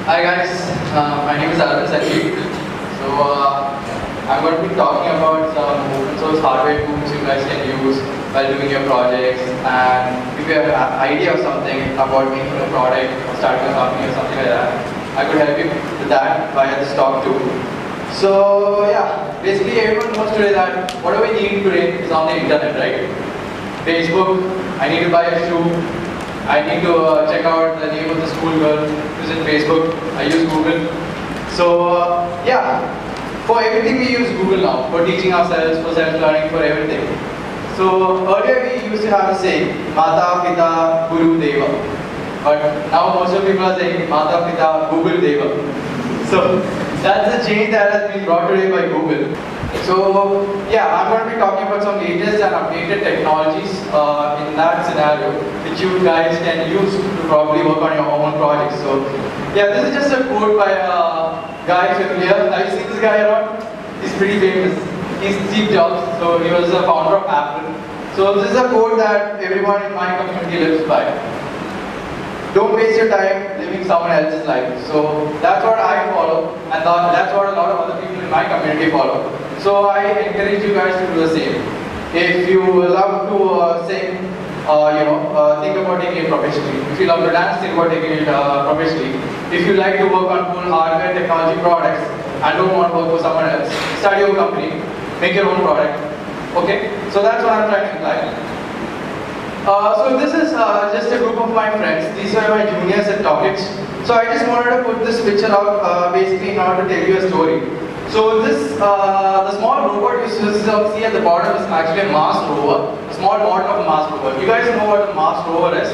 Hi guys, my name is Arvind Sanjeev. So I'm going to be talking about some open source hardware tools you guys can use while doing your projects, and if you have an idea of something about making a product or starting a company or something like that, I could help you with that via this talk too. So yeah, basically everyone knows today that whatever we need today is on the internet, right? Facebook, I need to buy a shoe, I need to check out the name of the school girl who's in Facebook. I use Google. So yeah, for everything we use Google now. For teaching ourselves, for self-learning, for everything. So earlier we used to have a saying, Mata Pita Guru Deva. But now most of people are saying Mata Pita Google Deva. So that's the change that has been brought today by Google. So yeah, I'm going to be talking about some latest and updated technologies in that scenario, which you guys can use to probably work on your own projects. So yeah, this is just a quote by a guy familiar. Have you seen this guy around? He's pretty famous. He's Steve Jobs. So he was the founder of Apple. So this is a quote that everyone in my community lives by. Don't waste your time living someone else's life. So that's what I follow, and that's what a lot of other people in my community follow. So I encourage you guys to do the same. If you love to sing, think about taking it professionally. If you love to dance, think about taking it professionally. If you like to work on cool hardware technology products and don't want to work for someone else, start your own company, make your own product. Okay? So that's what I'm trying to imply. So this is just a group of my friends. These are my juniors at TechCrunch. So I just wanted to put this picture out basically in order to tell you a story. So this, the small robot you see at the bottom is actually a Mars rover, a small model of a Mars rover. You guys know what a Mars rover is?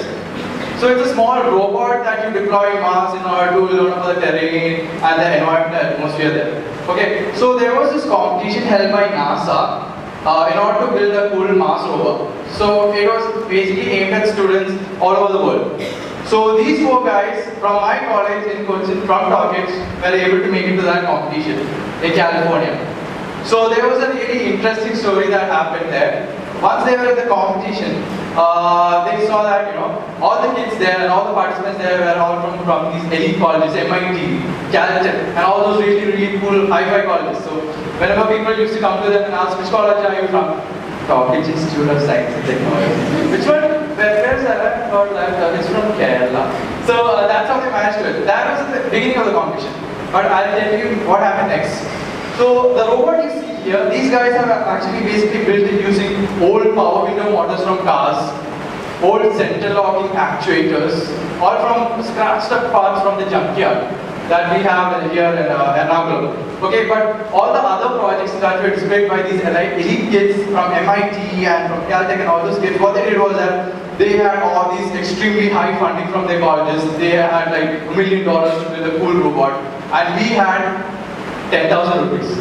So it's a small robot that you deploy in Mars in order to learn about the terrain and the environment, the atmosphere there. Okay, so there was this competition held by NASA in order to build a cool Mars rover. So it was basically aimed at students all over the world. So these four guys from my college in Kochi, from TechCrunch, were able to make it to that competition in California. So there was a really interesting story that happened there. Once they were in the competition, they saw that all the kids there and all the participants there were all from these elite colleges, MIT, Caltech, and all those really cool hi-fi colleges. So whenever people used to come to them and ask, which college are you from? TechCrunch Institute of Science and Technology. Which one? Where's that? Or it's from Kerala. So that's how they managed to it. That was at the beginning of the competition. But I'll tell you what happened next. So the robot you see here, these guys have actually basically built it using old power window motors from cars, old central locking actuators, all from scratched up parts from the junkyard that we have here in Ernakulam. Okay, but all the other projects that were displayed by these elite kids from MIT and from Caltech and all those kids, what they did was that they had all these extremely high funding from their colleges. They had like $1 million to build a cool robot, and we had 10,000 rupees.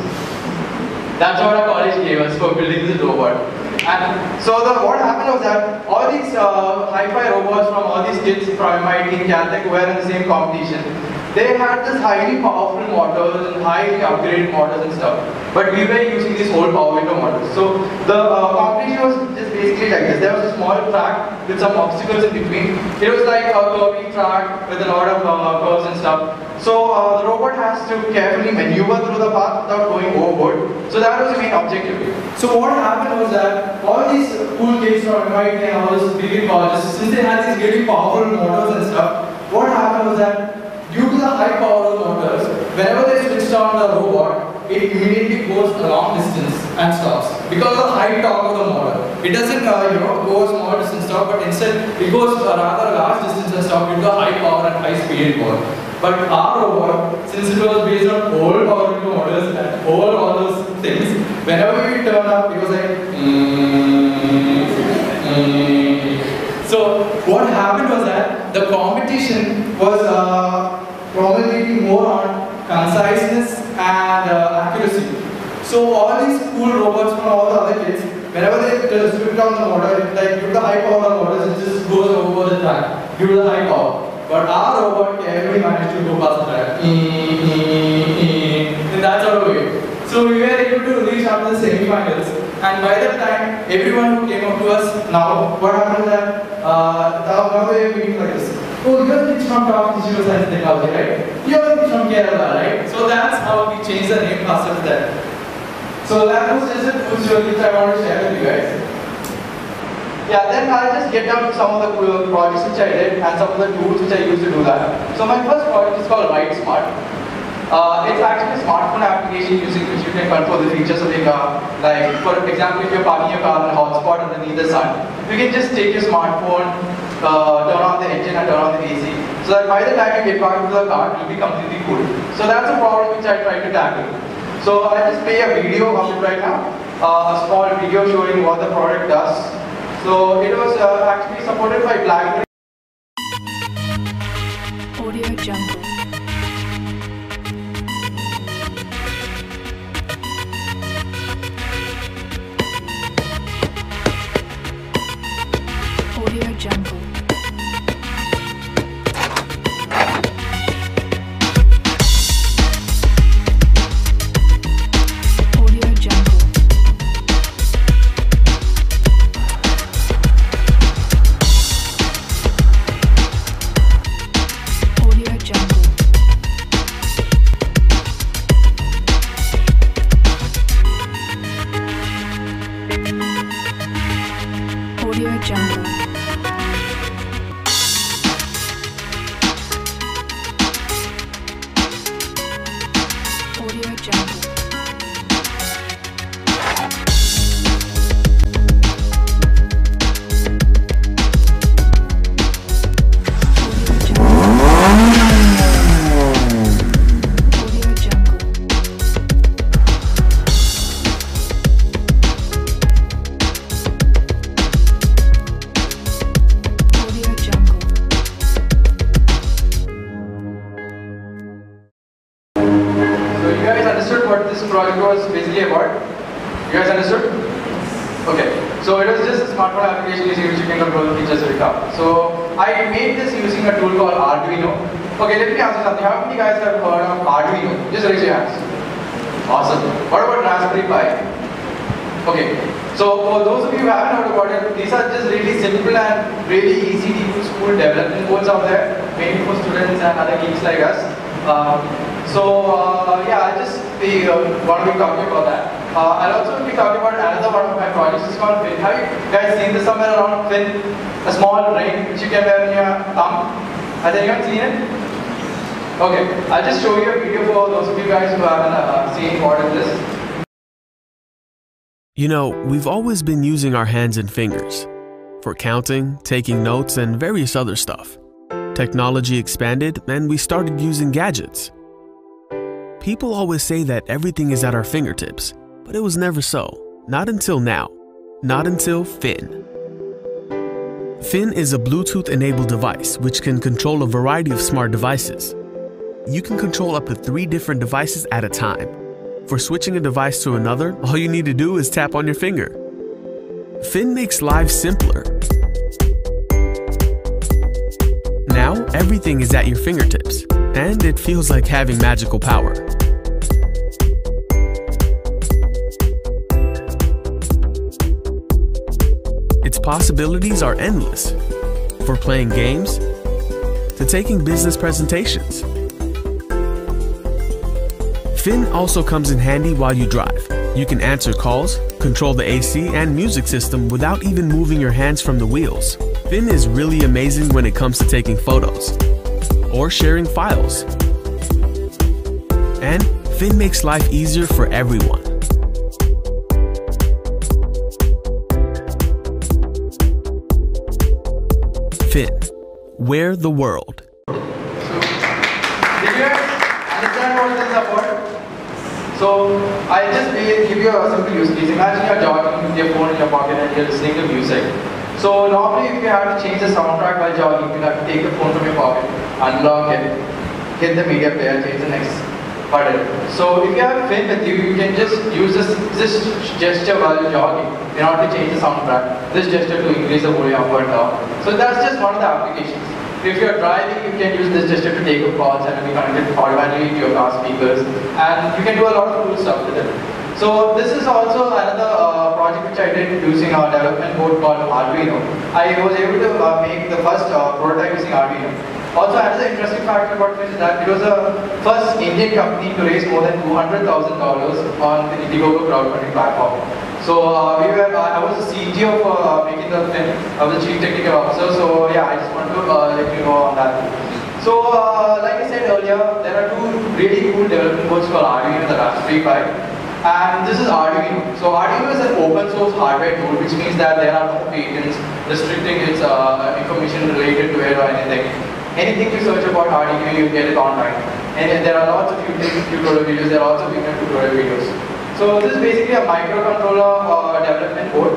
That's what our college gave us for building this robot. And so what happened was that all these hi-fi robots from all these kids from MIT and Caltech were in the same competition. They had this highly powerful motors and highly upgraded motors and stuff. But we were using these old power window motors. So the competition was just basically like this. There was a small track with some obstacles in between. It was like a curving track with a lot of curves and stuff. So the robot has to carefully maneuver through the path without going overboard. So that was the main objective. So what happened was that all these cool kids from MIT and all those big colleges, since they had these really powerful motors and stuff, what happened was that due to the high power of the motors, whenever they switched on the robot, it immediately goes a long distance and stops. Because of the high torque of the motor. It doesn't go a small distance stop, but instead it goes a rather large distance and stop due to the high power and high speed involved. But our robot, since it was based on old power window motors and all those things, whenever we turned up, it was like So what happened was that the competition was probably more on conciseness and accuracy. So all these cool robots from all the other kids, whenever they switch on the motor, like due to the high power of the motors, it just goes over the track due to the high power. But our robot carefully managed to go past the track in that sort of way. So we were able to reach up to the semi-finals, and by that time, everyone who came up to us, now what happened is that now they are meeting like this. Oh, you're kids from TechCrunch Institute of Science and Technology, right? You're from Kerala, right? So that's how we changed the name faster to that. So that was just a cool story which I want to share with you guys. Yeah, then I'll just get down to some of the projects which I did and some of the tools which I used to do that. So my first project is called RideSmart. It's actually a smartphone application using which you can control the features of your car. Like, for example, if you're parking your car in a hotspot underneath the sun, you can just take your smartphone, turn on the engine and turn on the AC. So that by the time you get back to the car, it will be completely cool. So that's a problem which I tried to tackle. So I'll just play a video of it right now. A small video showing what the product does. So it was actually supported by BlackBerry. Audio Jungle. Audio Jungle. Audio Jungle. Audio Jungle. Audio Jungle. Audio Jungle. What this project was basically about? You guys understood? Okay, so it was just a smartphone application using which you can control the features of the car. So I made this using a tool called Arduino. Okay, let me ask you something. How many guys have heard of Arduino? Just raise your hands. Awesome. What about Raspberry Pi? Okay, so for those of you who haven't heard about it, these are just really simple and really easy to use school development boards out there, mainly for students and other geeks like us. Yeah, I'll just be going to be talking about that. I'll also be talking about another one of my projects. It's called Fin. Have you guys seen this somewhere around? Fin, a small ring which you can wear in your thumb. Has anyone seen it? Okay, I'll just show you a video for those of you guys who haven't seen what is this. You know, we've always been using our hands and fingers for counting, taking notes, and various other stuff. Technology expanded and we started using gadgets. People always say that everything is at our fingertips, but it was never so. Not until now. Not until Fin. Fin is a Bluetooth-enabled device which can control a variety of smart devices. You can control up to 3 different devices at a time. For switching a device to another, all you need to do is tap on your finger. Fin makes life simpler. Now, everything is at your fingertips, and it feels like having magical power. Its possibilities are endless, for playing games to taking business presentations. Fin also comes in handy while you drive. You can answer calls, control the AC and music system without even moving your hands from the wheels. Fin is really amazing when it comes to taking photos or sharing files. And Fin makes life easier for everyone. Fin, wear the world. So, did you guys understand what this is about? So, I'll just give you a simple use case. Imagine you're jogging with your phone in your pocket and you're listening to music. So normally if you have to change the soundtrack while jogging, you have to take the phone from your pocket, unlock it, hit the media player, change the next button. So if you have Fin with you, you can just use this gesture while jogging in order to change the soundtrack. This gesture to increase the volume up and down. So that's just one of the applications. If you're driving, you can use this gesture to take up calls and be connected automatically to your car speakers. And you can do a lot of cool stuff with it. So this is also another project which I did using a development board called Arduino. I was able to make the first prototype using Arduino. Also, another interesting fact about this is that it was the first Indian company to raise more than $200,000 on the Indiegogo crowdfunding platform. So I was the CTO for making the film. I was the chief technical officer. So yeah, I just want to let you know on that. So like I said earlier, there are two really cool development boards called Arduino and the Raspberry Pi. And this is Arduino. So Arduino is an open source hardware tool, which means that there are no patents restricting its information related to it or anything. Anything you search about Arduino, you get it online. And there are lots of YouTube tutorial videos, there are also video tutorial videos. So this is basically a microcontroller development board.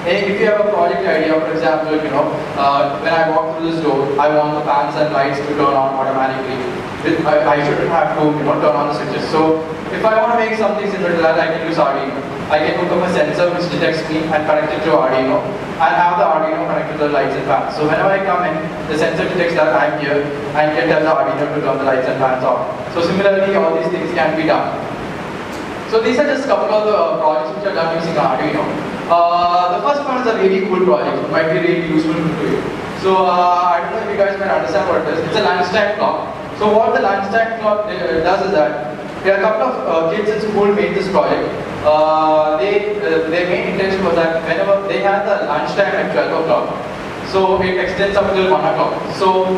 And if you have a project idea, for example, when I walk through this door, I want the fans and lights to turn on automatically. I shouldn't have to turn on the switches. So if I want to make something similar to that, I can use Arduino. I can hook up a sensor which detects me and connect it to Arduino, and have the Arduino connected to the lights and fans. So whenever I come in, the sensor detects that I'm here and can tell the Arduino to turn the lights and fans on. So similarly, all these things can be done. So these are just a couple of the projects which are done using Arduino. The first one is a really cool project. It might be really useful to you. So I don't know if you guys might understand what it is. It's a lunchtime clock. So what the lunchtime clock does is that there are a couple of kids in school made this project. Their main intention was that whenever they had the lunchtime at 12 o'clock, so it extends up till 1 o'clock. So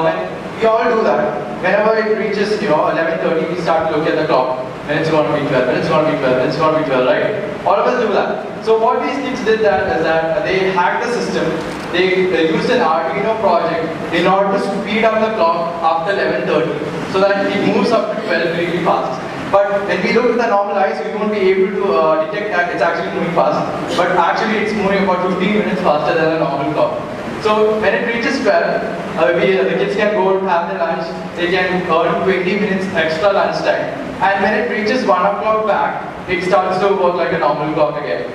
when we all do that, whenever it reaches 11:30, we start to look at the clock. Then it's going to be 12, then it's going to be 12, then it's going to be 12, right? All of us do that. So what these kids did is that they hacked the system. They used an Arduino project in order to speed up the clock after 11:30, so that it moves up to 12 really fast. But when we look at the normal eyes, we won't be able to detect that it's actually moving fast. But actually it's moving about 15 minutes faster than a normal clock. So when it reaches 12, the kids can go have their lunch, they can earn 20 minutes extra lunch time. And when it reaches 1 o'clock back, it starts to work like a normal clock again.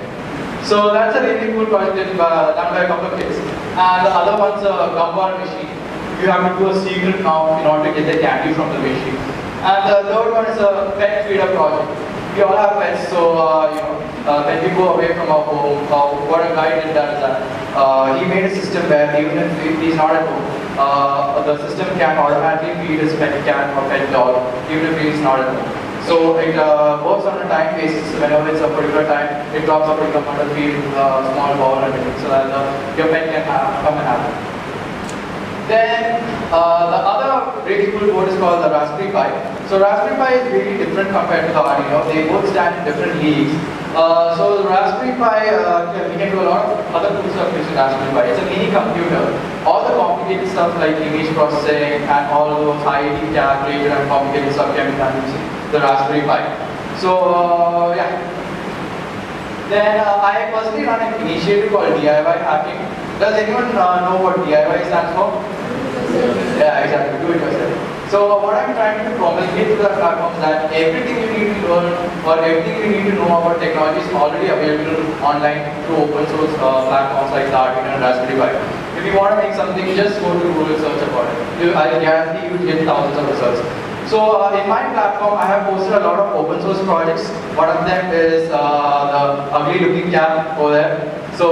So that's a really cool project done by a couple of kids. And the other one's a gumball machine. You have to do a secret now in order to get the candy from the machine. And the third one is a pet feeder project. We all have pets, so when we go away from our home, what a guy did that is that he made a system where even if he's not at home, the system can automatically feed his pet cat or pet dog, even if he's not at home. So it works on a time basis. Whenever it's a particular time, it drops a particular amount of feed, small ball and everything, so that your pet can come and have it. Then the other really cool board is called the Raspberry Pi. So Raspberry Pi is really different compared to the Arduino. They both stand in different leagues. So the Raspberry Pi, we can do a lot of other cool stuff using Raspberry Pi. It's a mini computer. All the complicated stuff like image processing and all those IIT calculator and complicated stuff can be done using the Raspberry Pi. So yeah. Then I personally run an initiative called DIY hacking. Does anyone know what DIY stands for? Yeah, exactly. Do it yourself. So what I'm trying to promulgate to the platform is that everything you need to learn or everything you need to know about technology is already available online through open source platforms like the Arduino and Raspberry Pi. If you want to make something, just go to Google, search about it. I guarantee you will get thousands of results. So in my platform, I have posted a lot of open source projects. One of them is the ugly looking cap over there. So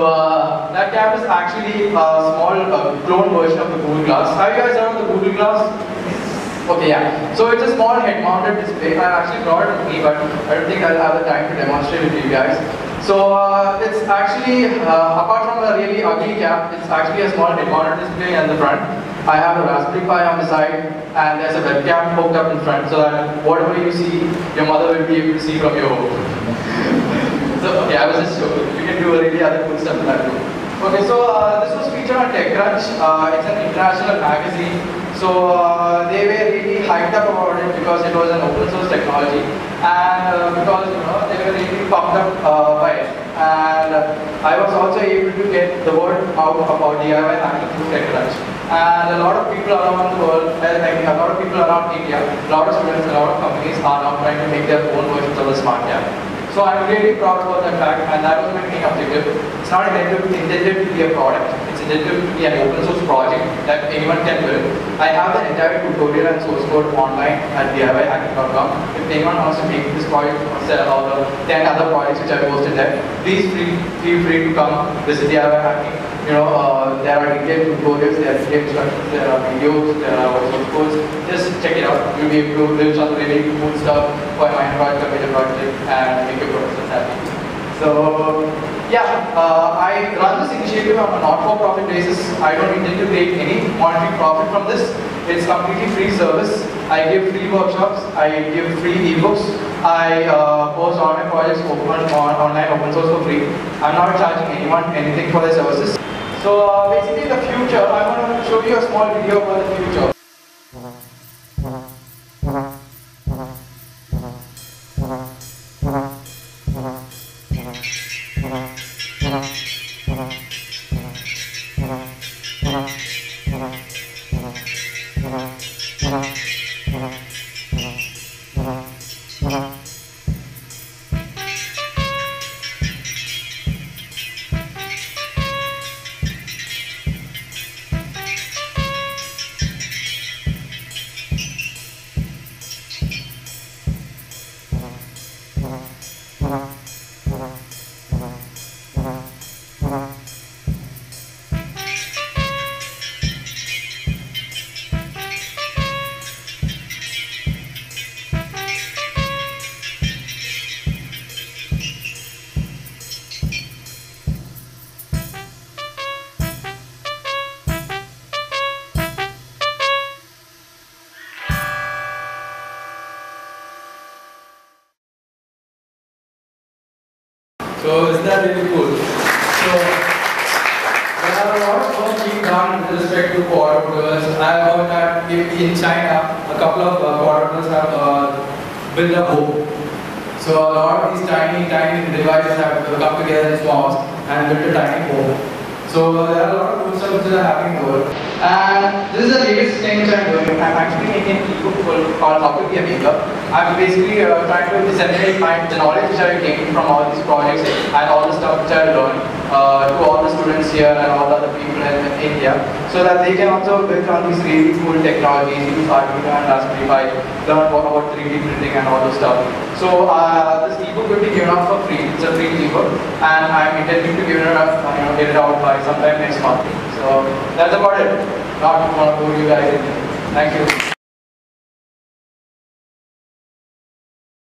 that cap is actually a small clone version of the Google Glass. Have you guys heard of the Google Glass? Okay, yeah. So it's a small head-mounted display. I actually brought it with me, but I don't think I'll have the time to demonstrate it to you guys. So it's actually, apart from the really ugly cap, it's actually a small head-mounted display at the front. I have a Raspberry Pi on the side, and there's a webcam hooked up in front, so that whatever you see, your mother will be able to see from your home. So okay, I was just joking. You can do really other cool stuff in that too. Okay, so this was featured on TechCrunch. It's an international magazine. So they were really hyped up about it because it was an open source technology, and because they were really pumped up by it. And I was also able to get the word out about DIY hacking through TechCrunch. And a lot of people around the world, a lot of people around India, a lot of students, a lot of companies are now trying to make their own versions of the smart cap. So I'm really proud about that fact, and that was my main objective. It's not intended to be a product. It's intended to be an open source project that anyone can build. I have the entire tutorial and source code online at DIYhacking.com. If anyone wants to make this project or sell all the 10 other projects which I posted there, please feel free to come visit DIY Hacking. There are detailed tutorials, there are detailed instructions, there are videos, there are also courses. Just check it out. You'll be able to build some really cool stuff for a minor project, a major project, and make your professors happy. So, yeah, I run this initiative on a not-for-profit basis. I don't intend to take any monetary profit from this. It's completely free service. I give free workshops. I give free ebooks. I post all my projects online open source for free. I'm not charging anyone anything for their services. So basically, in the future, I'm going to show you a small video about the future. So isn't that really cool? So there are a lot of work being done with respect to quadruplers. I have heard that in China, a couple of quadruplers have built a home. So a lot of these tiny devices have come together in swarms and built a tiny home. So there are a lot of cool stuff which are happening in the world. And this is the latest thing which I'm doing. I'm actually making an ebook called How to Be a Maker. I'm basically trying to disseminate the knowledge which I gained from all these projects and all the stuff which I learned to all the students here and all the other people in India, so that they can also build on these really cool technologies, use Arduino and Raspberry Pi, learn about 3D printing and all those stuff. So this ebook will be given out for free. It's a free ebook, and I'm intending to give it out, get it out by sometime next month. So that's about it. Not going to bore you guys. Thank you.